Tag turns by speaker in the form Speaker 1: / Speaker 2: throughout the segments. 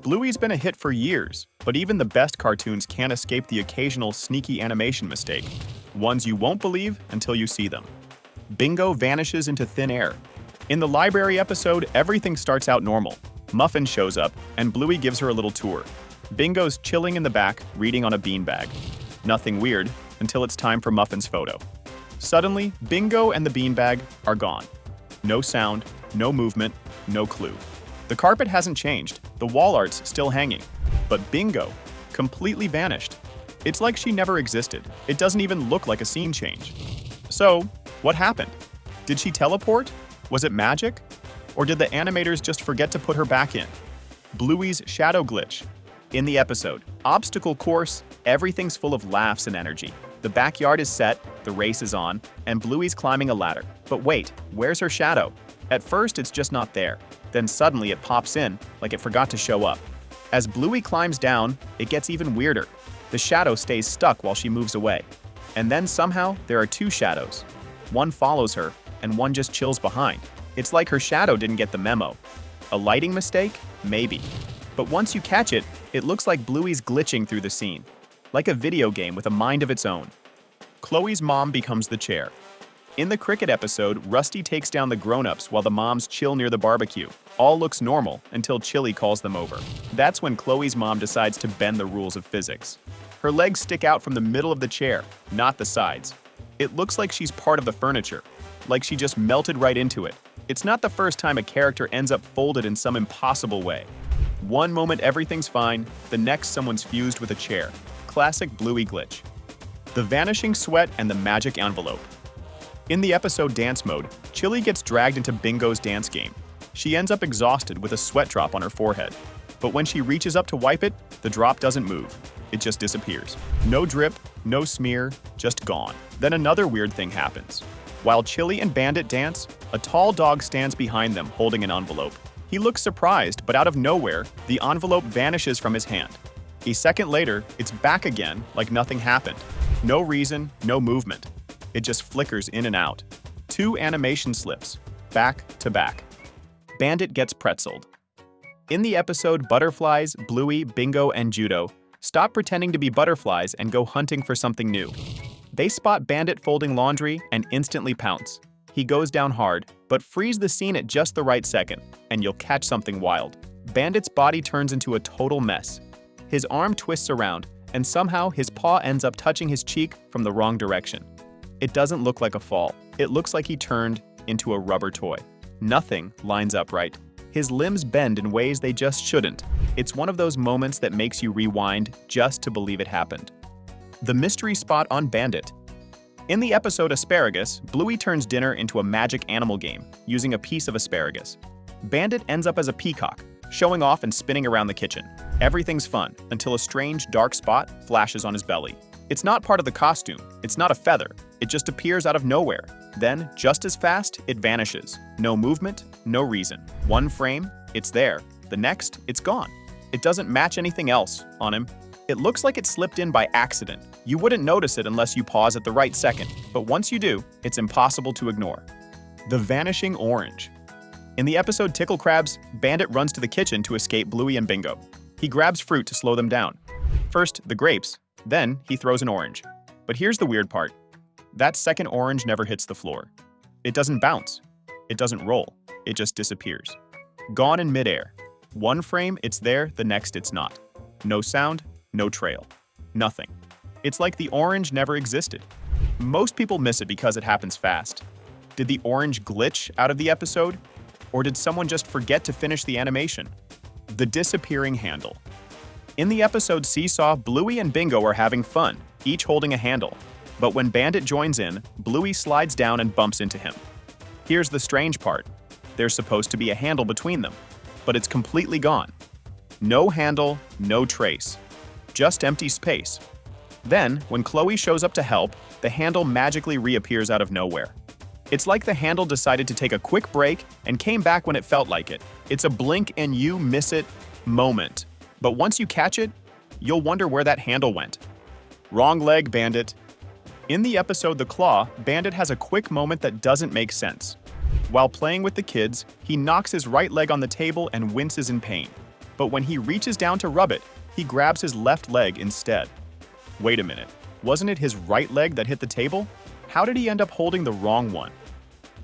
Speaker 1: Bluey's been a hit for years, but even the best cartoons can't escape the occasional sneaky animation mistake. Ones you won't believe until you see them. Bingo vanishes into thin air. In the library episode, everything starts out normal. Muffin shows up, and Bluey gives her a little tour. Bingo's chilling in the back, reading on a beanbag. Nothing weird, until it's time for Muffin's photo. Suddenly, Bingo and the beanbag are gone. No sound, no movement, no clue. The carpet hasn't changed, the wall art's still hanging. But Bingo completely vanished. It's like she never existed. It doesn't even look like a scene change. So, what happened? Did she teleport? Was it magic? Or did the animators just forget to put her back in? Bluey's shadow glitch. In the episode, Obstacle Course, everything's full of laughs and energy. The backyard is set, the race is on, and Bluey's climbing a ladder. But wait, where's her shadow? At first, it's just not there. Then suddenly it pops in, like it forgot to show up. As Bluey climbs down, it gets even weirder. The shadow stays stuck while she moves away. And then somehow, there are two shadows. One follows her, and one just chills behind. It's like her shadow didn't get the memo. A lighting mistake? Maybe. But once you catch it, it looks like Bluey's glitching through the scene. Like a video game with a mind of its own. Chloe's mom becomes the chair. In the cricket episode, Rusty takes down the grown-ups while the moms chill near the barbecue. All looks normal until Chili calls them over. That's when Chloe's mom decides to bend the rules of physics. Her legs stick out from the middle of the chair, not the sides. It looks like she's part of the furniture, like she just melted right into it. It's not the first time a character ends up folded in some impossible way. One moment everything's fine, the next someone's fused with a chair. Classic Bluey glitch. The vanishing sweat and the magic envelope. In the episode Dance Mode, Chili gets dragged into Bingo's dance game. She ends up exhausted with a sweat drop on her forehead. But when she reaches up to wipe it, the drop doesn't move. It just disappears. No drip, no smear, just gone. Then another weird thing happens. While Chili and Bandit dance, a tall dog stands behind them holding an envelope. He looks surprised, but out of nowhere, the envelope vanishes from his hand. A second later, it's back again like nothing happened. No reason, no movement. It just flickers in and out. Two animation slips, back to back. Bandit gets pretzeled. In the episode Butterflies, Bluey, Bingo, and Judo stop pretending to be butterflies and go hunting for something new. They spot Bandit folding laundry and instantly pounce. He goes down hard, but frees the scene at just the right second, and you'll catch something wild. Bandit's body turns into a total mess. His arm twists around, and somehow his paw ends up touching his cheek from the wrong direction. It doesn't look like a fall. It looks like he turned into a rubber toy. Nothing lines up right. His limbs bend in ways they just shouldn't. It's one of those moments that makes you rewind just to believe it happened. The mystery spot on Bandit. In the episode Asparagus, Bluey turns dinner into a magic animal game, using a piece of asparagus. Bandit ends up as a peacock, showing off and spinning around the kitchen. Everything's fun, until a strange dark spot flashes on his belly. It's not part of the costume, it's not a feather, it just appears out of nowhere. Then, just as fast, it vanishes. No movement, no reason. One frame, it's there. The next, it's gone. It doesn't match anything else on him. It looks like it slipped in by accident. You wouldn't notice it unless you pause at the right second, but once you do, it's impossible to ignore. The Vanishing Orange. In the episode Tickle Crabs, Bandit runs to the kitchen to escape Bluey and Bingo. He grabs fruit to slow them down. First, the grapes, then he throws an orange. But here's the weird part. That second orange never hits the floor. It doesn't bounce. It doesn't roll. It just disappears. Gone in midair. One frame, it's there, the next, it's not. No sound, no trail. Nothing. It's like the orange never existed. Most people miss it because it happens fast. Did the orange glitch out of the episode? Or did someone just forget to finish the animation? The disappearing handle. In the episode Seesaw, Bluey and Bingo are having fun, each holding a handle. But when Bandit joins in, Bluey slides down and bumps into him. Here's the strange part. There's supposed to be a handle between them, but it's completely gone. No handle, no trace. Just empty space. Then, when Chloe shows up to help, the handle magically reappears out of nowhere. It's like the handle decided to take a quick break and came back when it felt like it. It's a blink and you miss it moment. But once you catch it, you'll wonder where that handle went. Wrong leg, Bandit. In the episode The Claw, Bandit has a quick moment that doesn't make sense. While playing with the kids, he knocks his right leg on the table and winces in pain. but when he reaches down to rub it, he grabs his left leg instead. Wait a minute, wasn't it his right leg that hit the table? How did he end up holding the wrong one?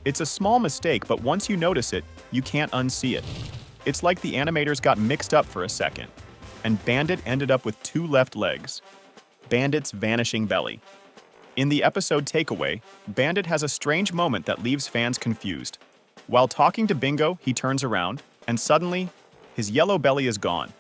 Speaker 1: It's a small mistake, but once you notice it, you can't unsee it. It's like the animators got mixed up for a second, and Bandit ended up with two left legs. Bandit's vanishing belly. In the episode Takeaway, Bandit has a strange moment that leaves fans confused. While talking to Bingo, he turns around, and suddenly, his yellow belly is gone.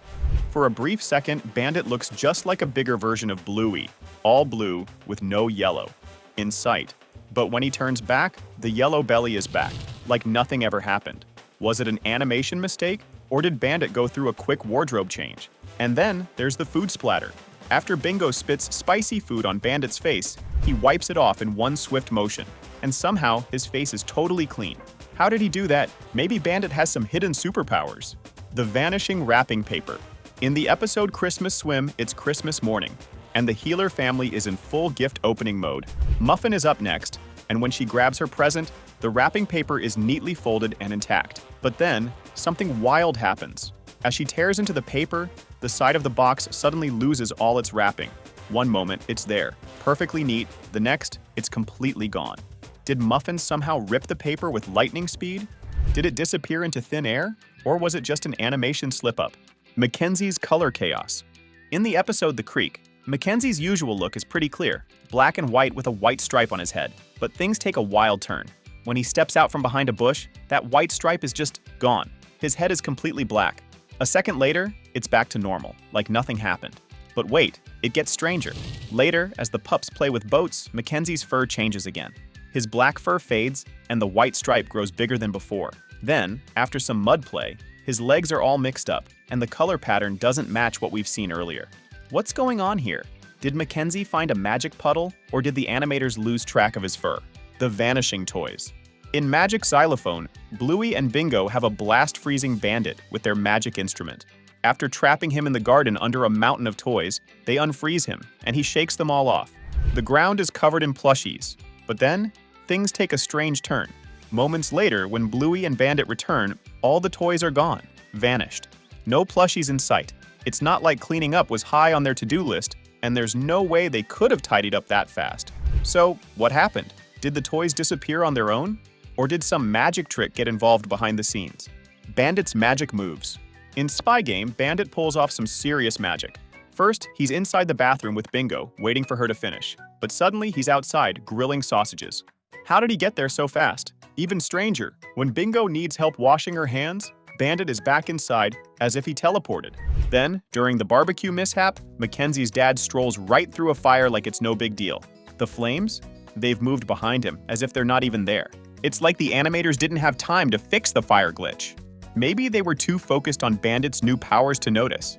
Speaker 1: For a brief second, Bandit looks just like a bigger version of Bluey, all blue with no yellow, in sight. But when he turns back, the yellow belly is back, like nothing ever happened. Was it an animation mistake, or did Bandit go through a quick wardrobe change? And then there's the food splatter. After Bingo spits spicy food on Bandit's face, he wipes it off in one swift motion, and somehow his face is totally clean. How did he do that? Maybe Bandit has some hidden superpowers. The vanishing wrapping paper. In the episode Christmas Swim, it's Christmas morning, and the Healer family is in full gift opening mode. Muffin is up next, and when she grabs her present, the wrapping paper is neatly folded and intact. But then, something wild happens. As she tears into the paper, the side of the box suddenly loses all its wrapping. One moment, it's there, perfectly neat. The next, it's completely gone. Did Muffin somehow rip the paper with lightning speed? Did it disappear into thin air? Or was it just an animation slip-up? McKenzies' color chaos. In the episode The Creek, McKenzie's usual look is pretty clear, black and white with a white stripe on his head. But things take a wild turn. When he steps out from behind a bush, that white stripe is just gone. His head is completely black. A second later, it's back to normal, like nothing happened. But wait, it gets stranger. Later, as the pups play with boats, Mackenzie's fur changes again. His black fur fades, and the white stripe grows bigger than before. Then, after some mud play, his legs are all mixed up, and the color pattern doesn't match what we've seen earlier. What's going on here? Did Mackenzie find a magic puddle, or did the animators lose track of his fur? The Vanishing Toys. In Magic Xylophone, Bluey and Bingo have a blast-freezing bandit with their magic instrument. After trapping him in the garden under a mountain of toys, they unfreeze him, and he shakes them all off. The ground is covered in plushies, but then, things take a strange turn. Moments later, when Bluey and Bandit return, all the toys are gone, vanished. No plushies in sight. It's not like cleaning up was high on their to-do list, and there's no way they could have tidied up that fast. So, what happened? Did the toys disappear on their own? Or did some magic trick get involved behind the scenes? Bandit's magic moves. In Spy Game, Bandit pulls off some serious magic. First, he's inside the bathroom with Bingo, waiting for her to finish. But suddenly, he's outside, grilling sausages. How did he get there so fast? Even stranger, when Bingo needs help washing her hands, Bandit is back inside, as if he teleported. Then, during the barbecue mishap, Mackenzie's dad strolls right through a fire like it's no big deal. The flames? They've moved behind him, as if they're not even there. It's like the animators didn't have time to fix the fire glitch. Maybe they were too focused on Bandit's new powers to notice.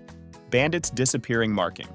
Speaker 1: Bandit's disappearing marking.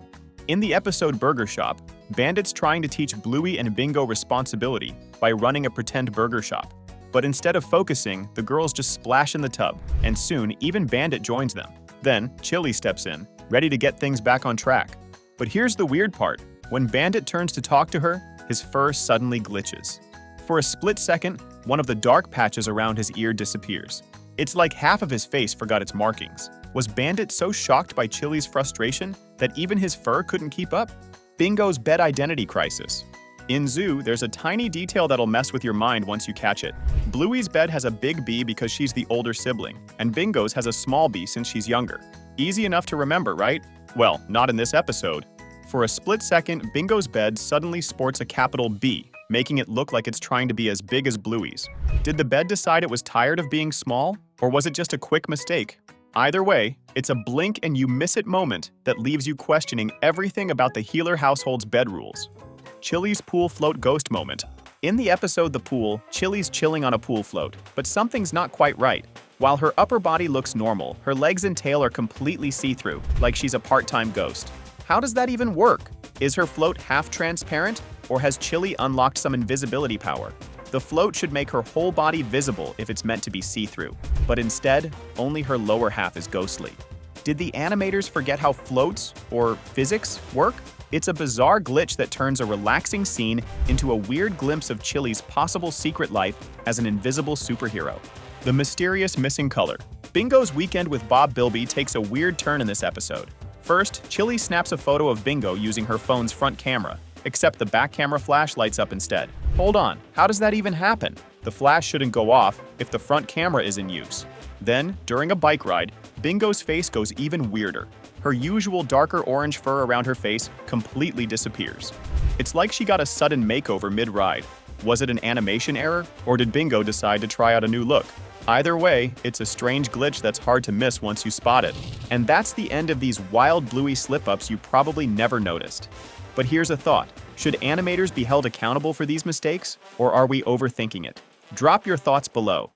Speaker 1: In the episode Burger Shop, Bandit's trying to teach Bluey and Bingo responsibility by running a pretend burger shop. But instead of focusing, the girls just splash in the tub, and soon even Bandit joins them. Then, Chili steps in, ready to get things back on track. But here's the weird part. When Bandit turns to talk to her, his fur suddenly glitches. For a split second, one of the dark patches around his ear disappears. It's like half of his face forgot its markings. Was Bandit so shocked by Chili's frustration that even his fur couldn't keep up? Bingo's bed identity crisis. In Zoo, there's a tiny detail that'll mess with your mind once you catch it. Bluey's bed has a big B because she's the older sibling, and Bingo's has a small b since she's younger. Easy enough to remember, right? Well, not in this episode. For a split second, Bingo's bed suddenly sports a capital B, making it look like it's trying to be as big as Bluey's. Did the bed decide it was tired of being small, or was it just a quick mistake? Either way, it's a blink and you miss it moment that leaves you questioning everything about the Healer household's bed rules. Chili's pool float ghost moment. In the episode The Pool, Chili's chilling on a pool float, but something's not quite right. While her upper body looks normal, her legs and tail are completely see-through, like she's a part-time ghost. How does that even work? Is her float half transparent, or has Chili unlocked some invisibility power? The float should make her whole body visible if it's meant to be see-through, but instead, only her lower half is ghostly. Did the animators forget how floats, or physics, work? It's a bizarre glitch that turns a relaxing scene into a weird glimpse of Chili's possible secret life as an invisible superhero. The mysterious missing color. Bingo's weekend with Bob Bilby takes a weird turn in this episode. First, Chili snaps a photo of Bingo using her phone's front camera, except the back camera flash lights up instead. Hold on, how does that even happen? The flash shouldn't go off if the front camera is in use. Then, during a bike ride, Bingo's face goes even weirder. Her usual darker orange fur around her face completely disappears. It's like she got a sudden makeover mid-ride. Was it an animation error, or did Bingo decide to try out a new look? Either way, it's a strange glitch that's hard to miss once you spot it. And that's the end of these wild Bluey slip-ups you probably never noticed. But here's a thought. Should animators be held accountable for these mistakes, or are we overthinking it? Drop your thoughts below.